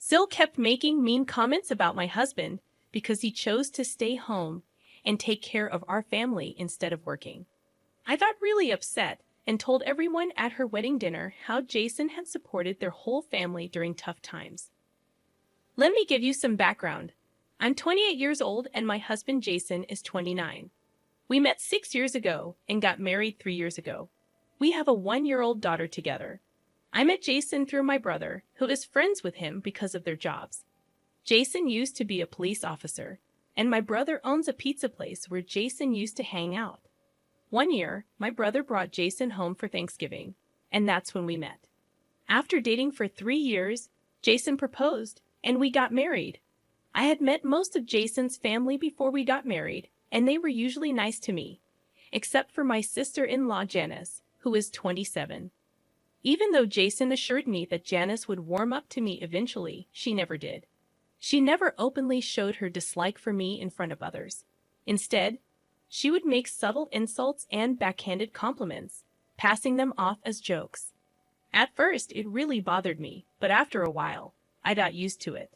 Sil kept making mean comments about my husband because he chose to stay home and take care of our family instead of working. I got really upset and told everyone at her wedding dinner how Jason had supported their whole family during tough times. Let me give you some background. I'm 28 years old and my husband Jason is 29. We met 6 years ago and got married 3 years ago. We have a 1-year-old daughter together. I met Jason through my brother, who is friends with him because of their jobs. Jason used to be a police officer, and my brother owns a pizza place where Jason used to hang out. One year, my brother brought Jason home for Thanksgiving, and that's when we met. After dating for 3 years, Jason proposed, and we got married. I had met most of Jason's family before we got married, and they were usually nice to me, except for my sister-in-law Janice, who is 27. Even though Jason assured me that Janice would warm up to me eventually, she never did. She never openly showed her dislike for me in front of others. Instead, she would make subtle insults and backhanded compliments, passing them off as jokes. At first, it really bothered me, but after a while, I got used to it.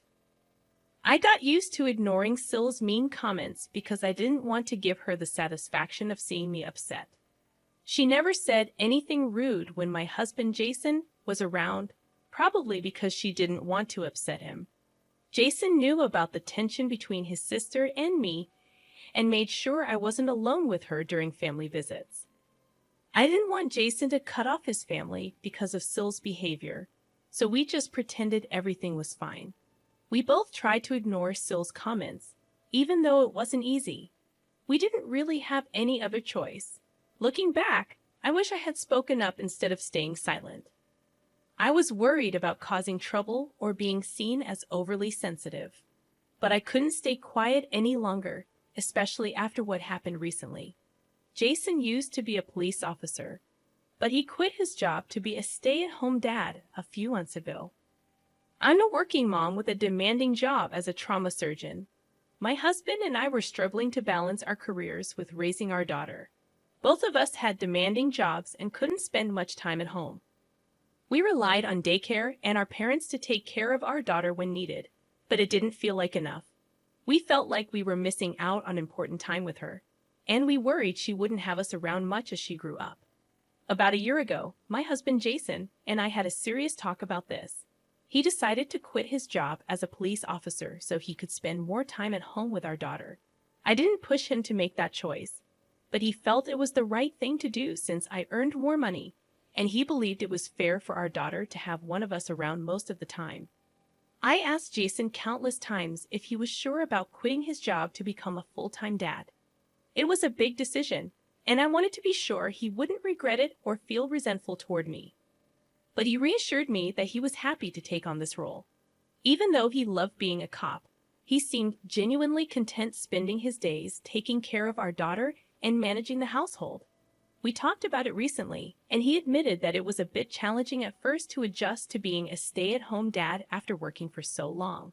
I got used to ignoring Sil's mean comments because I didn't want to give her the satisfaction of seeing me upset. She never said anything rude when my husband Jason was around, probably because she didn't want to upset him. Jason knew about the tension between his sister and me and made sure I wasn't alone with her during family visits. I didn't want Jason to cut off his family because of Sil's behavior, so we just pretended everything was fine. We both tried to ignore Sil's comments, even though it wasn't easy. We didn't really have any other choice. Looking back, I wish I had spoken up instead of staying silent. I was worried about causing trouble or being seen as overly sensitive. But I couldn't stay quiet any longer, especially after what happened recently. Jason used to be a police officer, but he quit his job to be a stay-at-home dad a few months ago. I'm a working mom with a demanding job as a trauma surgeon. My husband and I were struggling to balance our careers with raising our daughter. Both of us had demanding jobs and couldn't spend much time at home. We relied on daycare and our parents to take care of our daughter when needed, but it didn't feel like enough. We felt like we were missing out on important time with her, and we worried she wouldn't have us around much as she grew up. About a year ago, my husband Jason and I had a serious talk about this. He decided to quit his job as a police officer so he could spend more time at home with our daughter. I didn't push him to make that choice, but he felt it was the right thing to do since I earned more money, and he believed it was fair for our daughter to have one of us around most of the time. I asked Jason countless times if he was sure about quitting his job to become a full-time dad. It was a big decision, and I wanted to be sure he wouldn't regret it or feel resentful toward me. But he reassured me that he was happy to take on this role. Even though he loved being a cop, he seemed genuinely content spending his days taking care of our daughter and managing the household. We talked about it recently, and he admitted that it was a bit challenging at first to adjust to being a stay-at-home dad after working for so long.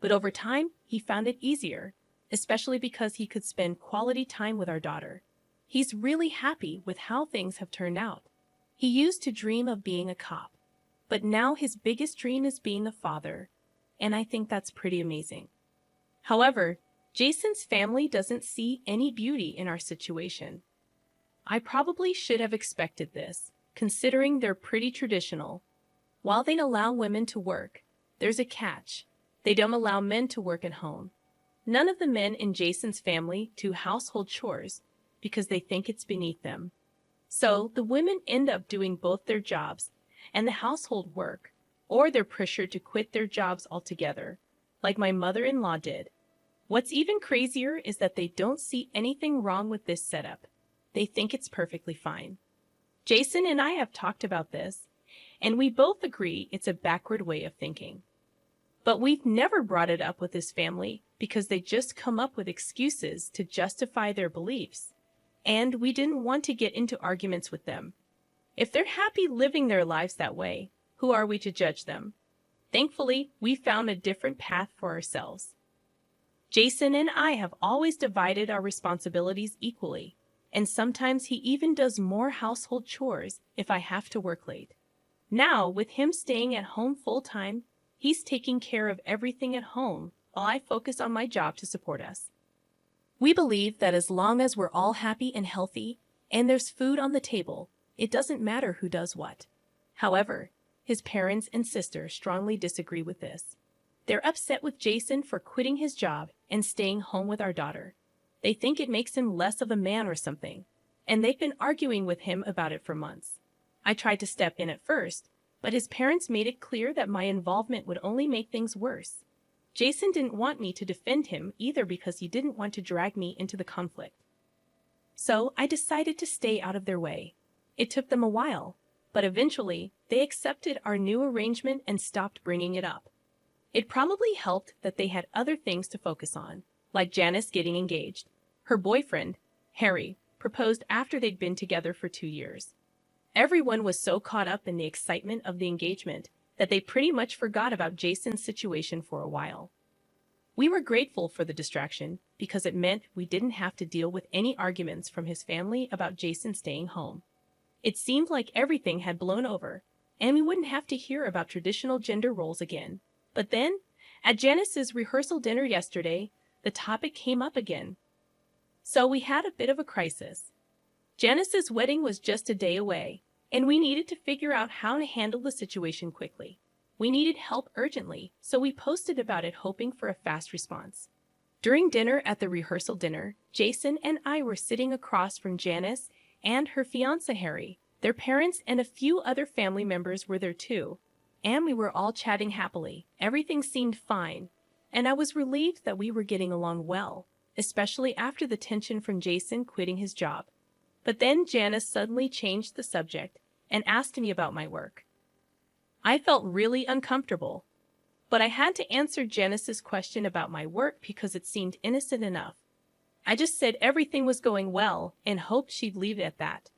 But over time, he found it easier, especially because he could spend quality time with our daughter. He's really happy with how things have turned out. He used to dream of being a cop, but now his biggest dream is being a father, and I think that's pretty amazing. However, Jason's family doesn't see any beauty in our situation. I probably should have expected this, considering they're pretty traditional. While they allow women to work, there's a catch. They don't allow men to work at home. None of the men in Jason's family do household chores because they think it's beneath them. So the women end up doing both their jobs and the household work, or they're pressured to quit their jobs altogether, like my mother-in-law did. What's even crazier is that they don't see anything wrong with this setup. They think it's perfectly fine. Jason and I have talked about this, and we both agree it's a backward way of thinking. But we've never brought it up with his family because they just come up with excuses to justify their beliefs, and we didn't want to get into arguments with them. If they're happy living their lives that way, who are we to judge them? Thankfully, we found a different path for ourselves. Jason and I have always divided our responsibilities equally, and sometimes he even does more household chores if I have to work late. Now, with him staying at home full-time, He's taking care of everything at home while I focus on my job to support us. We believe that as long as we're all happy and healthy and there's food on the table, it doesn't matter who does what. However, his parents and sister strongly disagree with this. They're upset with Jason for quitting his job and staying home with our daughter. They think it makes him less of a man or something, and they've been arguing with him about it for months. I tried to step in at first, but his parents made it clear that my involvement would only make things worse. Jason didn't want me to defend him either because he didn't want to drag me into the conflict. So I decided to stay out of their way. It took them a while, but eventually they accepted our new arrangement and stopped bringing it up. It probably helped that they had other things to focus on, like Janice getting engaged. Her boyfriend, Harry, proposed after they'd been together for 2 years. Everyone was so caught up in the excitement of the engagement that they pretty much forgot about Jason's situation for a while. We were grateful for the distraction because it meant we didn't have to deal with any arguments from his family about Jason staying home. It seemed like everything had blown over, and we wouldn't have to hear about traditional gender roles again. But then, at Janice's rehearsal dinner yesterday, the topic came up again. So we had a bit of a crisis. Janice's wedding was just a day away, and we needed to figure out how to handle the situation quickly. We needed help urgently, so we posted about it hoping for a fast response. During dinner at the rehearsal dinner, Jason and I were sitting across from Janice and her fiancé Harry. Their parents and a few other family members were there too, and we were all chatting happily. Everything seemed fine, and I was relieved that we were getting along well, especially after the tension from Jason quitting his job. But then Janice suddenly changed the subject and asked me about my work. I felt really uncomfortable, but I had to answer Janice's question about my work because it seemed innocent enough. I just said everything was going well and hoped she'd leave it at that.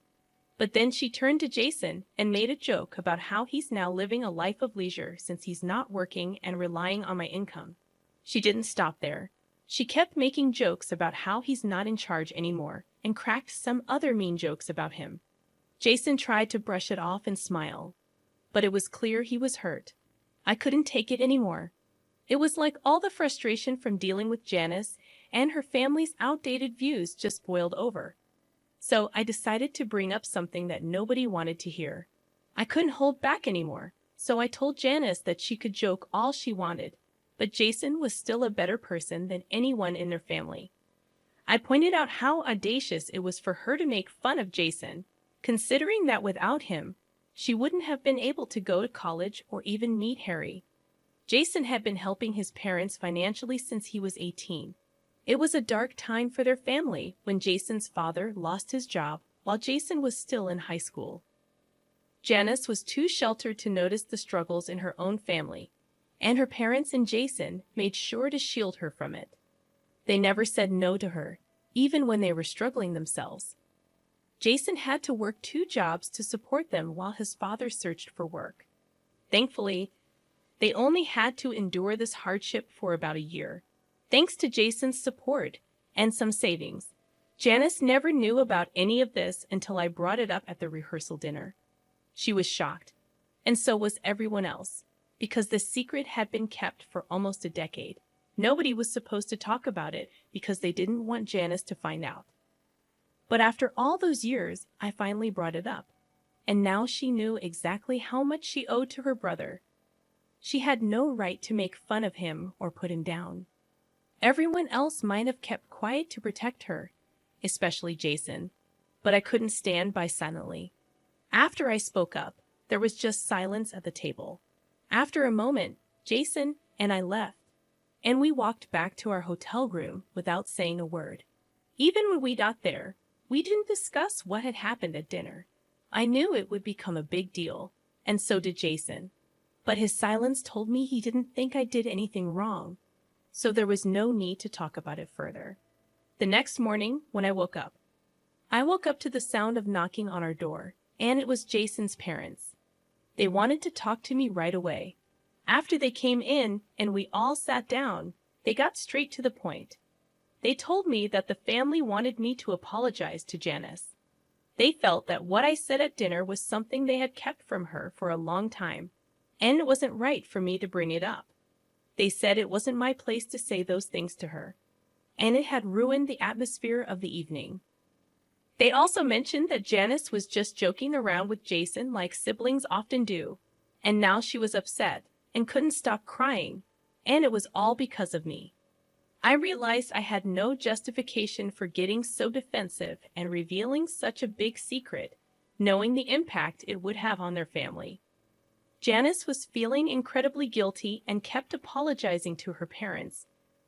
But then she turned to Jason and made a joke about how he's now living a life of leisure since he's not working and relying on my income. She didn't stop there. She kept making jokes about how he's not in charge anymore and cracked some other mean jokes about him. Jason tried to brush it off and smile, but it was clear he was hurt. I couldn't take it anymore. It was like all the frustration from dealing with Janice and her family's outdated views just boiled over. So I decided to bring up something that nobody wanted to hear. I couldn't hold back anymore, so I told Janice that she could joke all she wanted, but Jason was still a better person than anyone in their family. I pointed out how audacious it was for her to make fun of Jason, considering that without him, she wouldn't have been able to go to college or even meet Harry. Jason had been helping his parents financially since he was 18. It was a dark time for their family when Jason's father lost his job while Jason was still in high school. Janice was too sheltered to notice the struggles in her own family, and her parents and Jason made sure to shield her from it. They never said no to her, even when they were struggling themselves. Jason had to work 2 jobs to support them while his father searched for work. Thankfully, they only had to endure this hardship for about a year. Thanks to Jason's support and some savings, Janice never knew about any of this until I brought it up at the rehearsal dinner. She was shocked, and so was everyone else, because the secret had been kept for almost a decade. Nobody was supposed to talk about it because they didn't want Janice to find out. But after all those years, I finally brought it up, and now she knew exactly how much she owed to her brother. She had no right to make fun of him or put him down. Everyone else might have kept quiet to protect her, especially Jason, but I couldn't stand by silently. After I spoke up, there was just silence at the table. After a moment, Jason and I left, and we walked back to our hotel room without saying a word. Even when we got there, we didn't discuss what had happened at dinner. I knew it would become a big deal, and so did Jason. But his silence told me he didn't think I did anything wrong, so there was no need to talk about it further. The next morning, when I woke up to the sound of knocking on our door, and it was Jason's parents. They wanted to talk to me right away. After they came in and we all sat down, they got straight to the point. They told me that the family wanted me to apologize to Janice. They felt that what I said at dinner was something they had kept from her for a long time, and it wasn't right for me to bring it up. They said it wasn't my place to say those things to her, and it had ruined the atmosphere of the evening. They also mentioned that Janice was just joking around with Jason like siblings often do, and now she was upset and couldn't stop crying, and it was all because of me. I realized I had no justification for getting so defensive and revealing such a big secret, knowing the impact it would have on their family. Janice was feeling incredibly guilty and kept apologizing to her parents,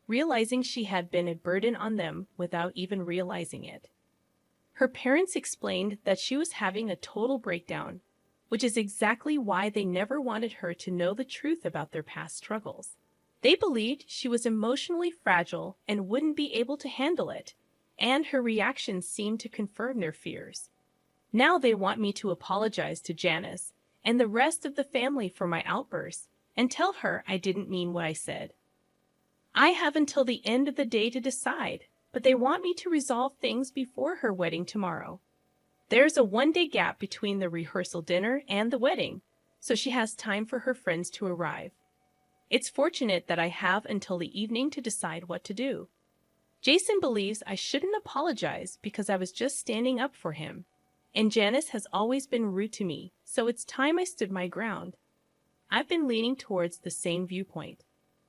realizing she had been a burden on them without even realizing it. Her parents explained that she was having a total breakdown, which is exactly why they never wanted her to know the truth about their past struggles. They believed she was emotionally fragile and wouldn't be able to handle it, and her reactions seemed to confirm their fears. Now they want me to apologize to Janice and the rest of the family for my outburst and tell her I didn't mean what I said. I have until the end of the day to decide, but they want me to resolve things before her wedding tomorrow. There's a 1-day gap between the rehearsal dinner and the wedding, so she has time for her friends to arrive. It's fortunate that I have until the evening to decide what to do. Jason believes I shouldn't apologize because I was just standing up for him, and Janice has always been rude to me, so it's time I stood my ground. I've been leaning towards the same viewpoint.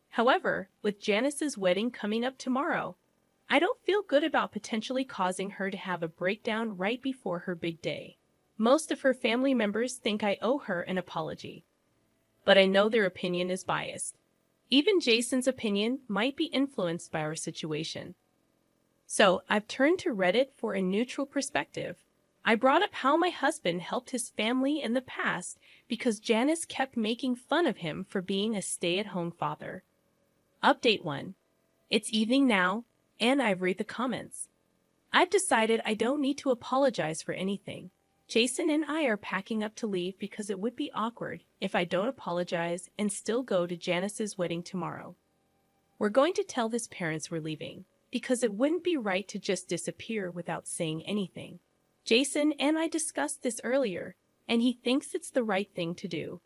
However, with Janice's wedding coming up tomorrow, I don't feel good about potentially causing her to have a breakdown right before her big day. Most of her family members think I owe her an apology, but I know their opinion is biased. Even Jason's opinion might be influenced by our situation. So I've turned to Reddit for a neutral perspective. I brought up how my husband helped his family in the past because Janice kept making fun of him for being a stay-at-home father. Update 1. It's evening now, and I've read the comments. I've decided I don't need to apologize for anything. Jason and I are packing up to leave because it would be awkward if I don't apologize and still go to Janice's wedding tomorrow. We're going to tell his parents we're leaving, because it wouldn't be right to just disappear without saying anything. Jason and I discussed this earlier, and he thinks it's the right thing to do.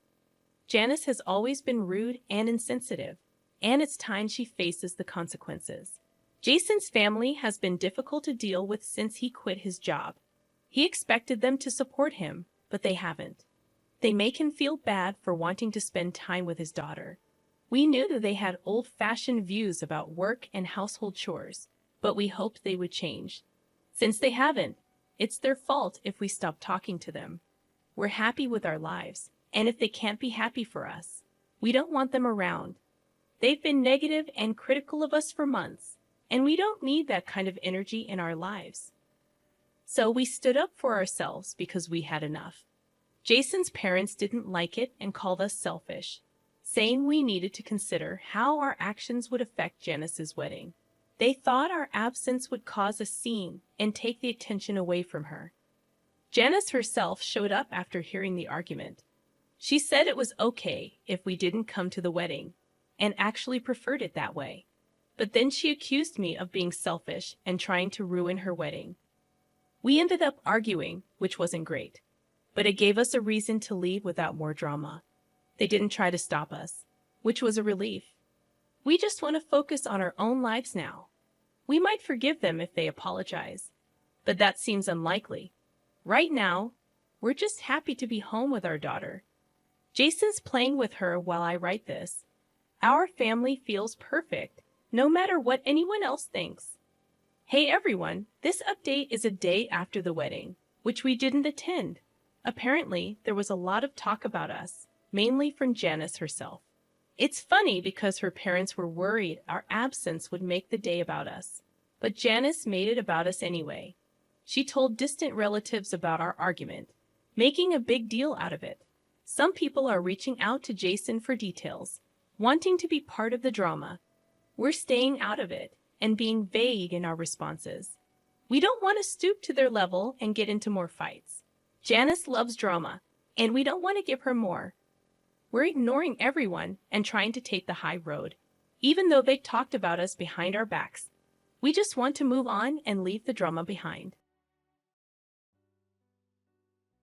Janice has always been rude and insensitive, and it's time she faces the consequences. Jason's family has been difficult to deal with since he quit his job. He expected them to support him, but they haven't. They make him feel bad for wanting to spend time with his daughter. We knew that they had old-fashioned views about work and household chores, but we hoped they would change. Since they haven't, it's their fault if we stop talking to them. We're happy with our lives, and if they can't be happy for us, we don't want them around. They've been negative and critical of us for months, and we don't need that kind of energy in our lives. So we stood up for ourselves because we had enough. Jason's parents didn't like it and called us selfish, saying we needed to consider how our actions would affect Janice's wedding. They thought our absence would cause a scene and take the attention away from her. Janice herself showed up after hearing the argument. She said it was okay if we didn't come to the wedding, and actually preferred it that way. But then she accused me of being selfish and trying to ruin her wedding. We ended up arguing, which wasn't great, but it gave us a reason to leave without more drama. They didn't try to stop us, which was a relief. We just want to focus on our own lives now. We might forgive them if they apologize, but that seems unlikely. Right now, we're just happy to be home with our daughter. Jason's playing with her while I write this. Our family feels perfect, no matter what anyone else thinks. Hey everyone, this update is a day after the wedding, which we didn't attend. Apparently, there was a lot of talk about us, mainly from Janice herself. It's funny because her parents were worried our absence would make the day about us, but Janice made it about us anyway. She told distant relatives about our argument, making a big deal out of it. Some people are reaching out to Jason for details, wanting to be part of the drama. We're staying out of it and being vague in our responses. We don't want to stoop to their level and get into more fights. Janice loves drama, and we don't want to give her more. We're ignoring everyone and trying to take the high road, even though they talked about us behind our backs. We just want to move on and leave the drama behind.